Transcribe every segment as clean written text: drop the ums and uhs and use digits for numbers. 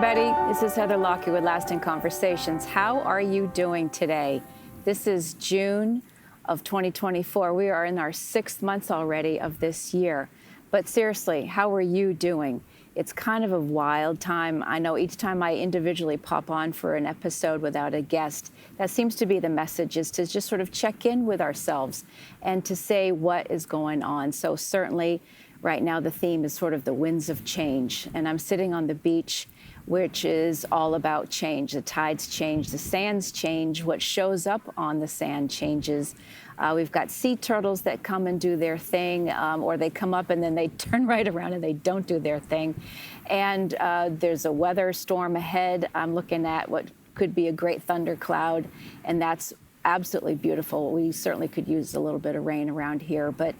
everybody. This is Heather Lockett with Lasting Conversations. How are you doing today? This is June of 2024. We are in our 6th month already of this year. But seriously, how are you doing? It's kind of a wild time. I know each time I individually pop on for an episode without a guest, that seems to be the message, is to just sort of check in with ourselves and to say what is going on. So certainly right now the theme is sort of the winds of change. And I'm sitting on the beach, which is all about change. The tides change, the sands change, what shows up on the sand changes. We've got sea turtles that come and do their thing, or they come up and then they turn right around and they don't do their thing. And there's a weather storm ahead. I'm looking at what could be a great thundercloud, and that's absolutely beautiful. We certainly could use a little bit of rain around here, but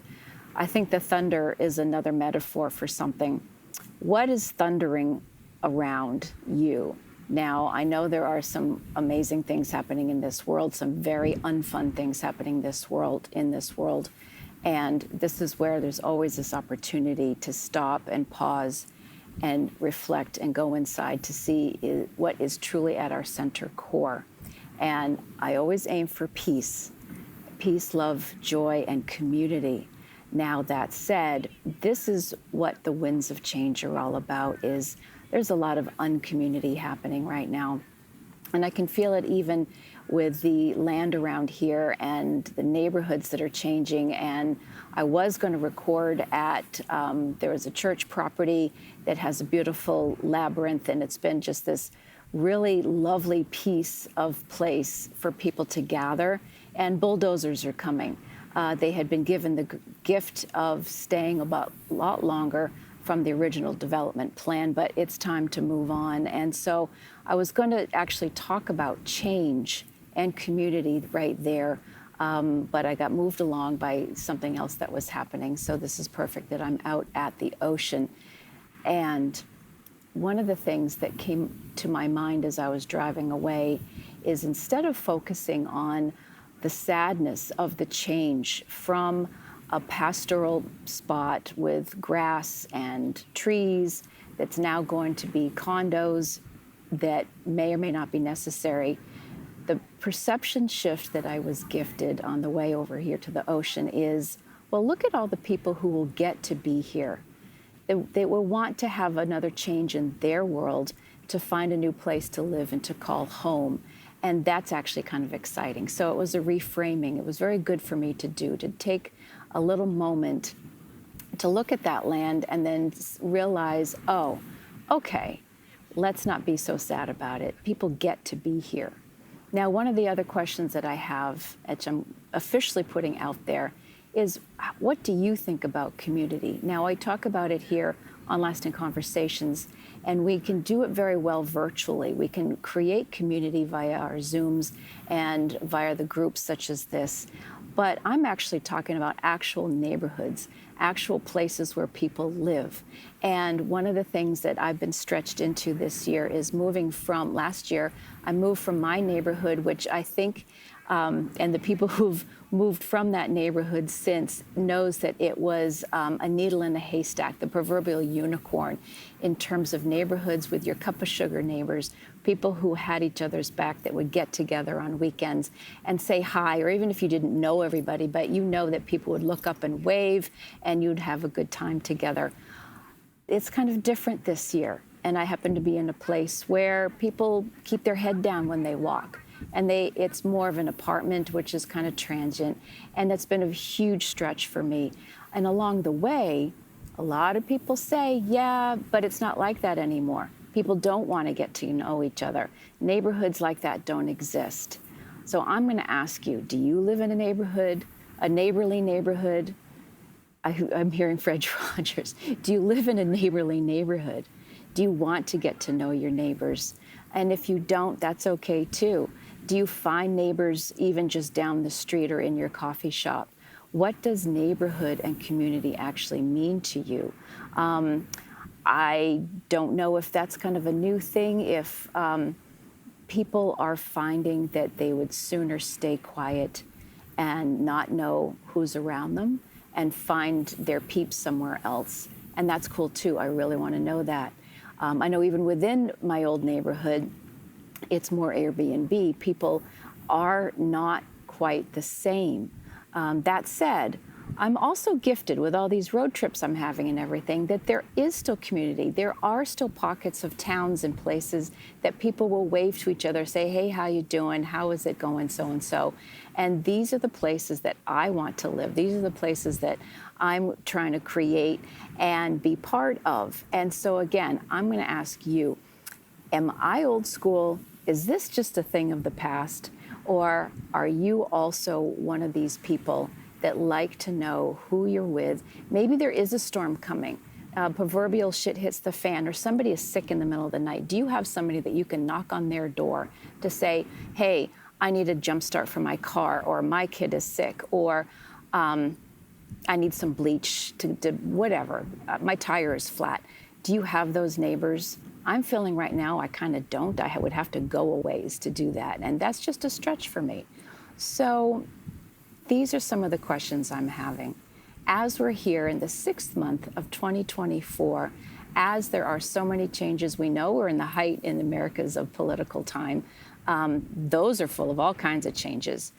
I think the thunder is another metaphor for something. What is thundering around you? Now, I know there are some amazing things happening in this world, some very unfun things happening in this world, and this is where there's always this opportunity to stop and pause and reflect and go inside to see what is truly at our center core. And I always aim for peace, love, joy, and community. Now, that said, this is what the winds of change are all about. There's a lot of uncommunity happening right now. And I can feel it even with the land around here and the neighborhoods that are changing. And I was going to record at, there was a church property that has a beautiful labyrinth, and it's been just this really lovely piece of place for people to gather. And bulldozers are coming. They had been given the gift of staying about a lot longer from the original development plan, but it's time to move on. And so I was going to actually talk about change and community right there, but I got moved along by something else that was happening. So this is perfect that I'm out at the ocean. And one of the things that came to my mind as I was driving away is, instead of focusing on the sadness of the change from a pastoral spot with grass and trees that's now going to be condos that may or may not be necessary, the perception shift that I was gifted on the way over here to the ocean is, well, look at all the people who will get to be here. They will want to have another change in their world, to find a new place to live and to call home. And that's actually kind of exciting. So it was a reframing. It was very good for me to do, to take a little moment to look at that land and then realize, oh, okay, let's not be so sad about it. People get to be here. Now, one of the other questions that I have, which I'm officially putting out there, is, what do you think about community? Now, I talk about it here on Lasting Conversations, and we can do it very well virtually. We can create community via our Zooms and via the groups such as this. But I'm actually talking about actual neighborhoods, actual places where people live. And one of the things that I've been stretched into this year is moving from, last year, I moved from my neighborhood, which I think, and the people who've moved from that neighborhood since knows that it was a needle in a haystack, the proverbial unicorn, in terms of neighborhoods with your cup of sugar neighbors, people who had each other's back, that would get together on weekends and say hi, or even if you didn't know everybody, but you know that people would look up and wave and you'd have a good time together. It's kind of different this year, and I happen to be in a place where people keep their head down when they walk. And it's more of an apartment, which is kind of transient. And it's been a huge stretch for me. And along the way, a lot of people say, yeah, but it's not like that anymore. People don't want to get to know each other. Neighborhoods like that don't exist. So I'm going to ask you, do you live in a neighborhood, a neighborly neighborhood? I'm hearing Fred Rogers. Do you live in a neighborly neighborhood? Do you want to get to know your neighbors? And if you don't, that's okay too. Do you find neighbors even just down the street or in your coffee shop? What does neighborhood and community actually mean to you? I don't know if that's kind of a new thing, if people are finding that they would sooner stay quiet and not know who's around them and find their peeps somewhere else. And that's cool too. I really want to know that. I know even within my old neighborhood, it's more Airbnb. People are not quite the same. That said, I'm also gifted with all these road trips I'm having and everything, that there is still community. There are still pockets of towns and places that people will wave to each other, say, hey, how you doing? How is it going? So and so. And these are the places that I want to live. These are the places that I'm trying to create and be part of. And so again, I'm going to ask you, am I old school? Is this just a thing of the past? Or are you also one of these people that like to know who you're with? Maybe there is a storm coming. Proverbial shit hits the fan, or somebody is sick in the middle of the night. Do you have somebody that you can knock on their door to say, hey, I need a jump start for my car, or my kid is sick, or I need some bleach to whatever, my tire is flat. Do you have those neighbors? I'm feeling right now I kind of don't. I would have to go a ways to do that, and that's just a stretch for me. So these are some of the questions I'm having. As we're here in the 6th month of 2024, as there are so many changes, we know we're in the height in America's of political time. Those are full of all kinds of changes.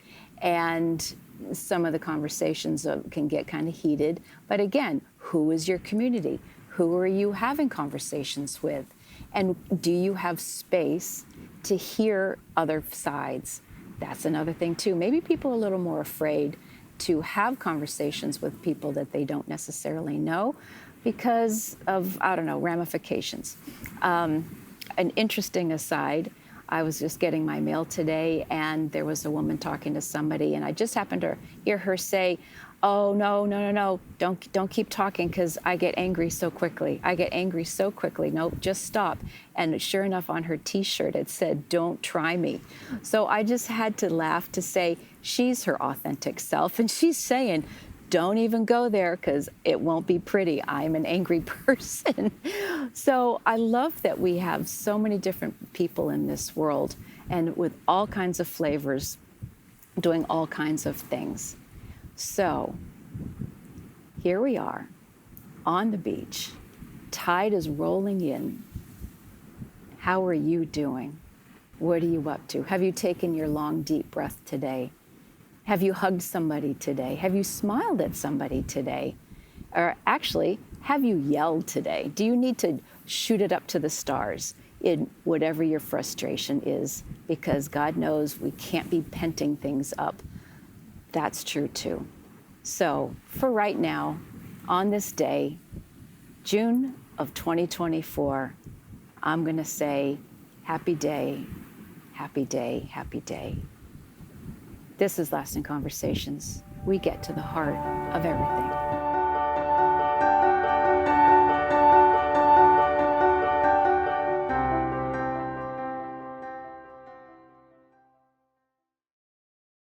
And some of the conversations can get kind of heated. But again, who is your community? Who are you having conversations with? And do you have space to hear other sides? That's another thing too. Maybe people are a little more afraid to have conversations with people that they don't necessarily know because of, I don't know, ramifications. An interesting aside, I was just getting my mail today and there was a woman talking to somebody and I just happened to hear her say, oh, no, don't keep talking because I get angry so quickly. No, just stop. And sure enough, on her T-shirt, it said, don't try me. So I just had to laugh to say she's her authentic self. And she's saying, don't even go there because it won't be pretty. I'm an angry person. So I love that we have so many different people in this world and with all kinds of flavors doing all kinds of things. So here we are on the beach. Tide is rolling in. How are you doing? What are you up to? Have you taken your long, deep breath today? Have you hugged somebody today? Have you smiled at somebody today? Or actually, have you yelled today? Do you need to shoot it up to the stars in whatever your frustration is? Because God knows we can't be penting things up. That's true too. So for right now, on this day, June of 2024, I'm going to say happy day, happy day, happy day. This is Lasting Conversations. We get to the heart of everything.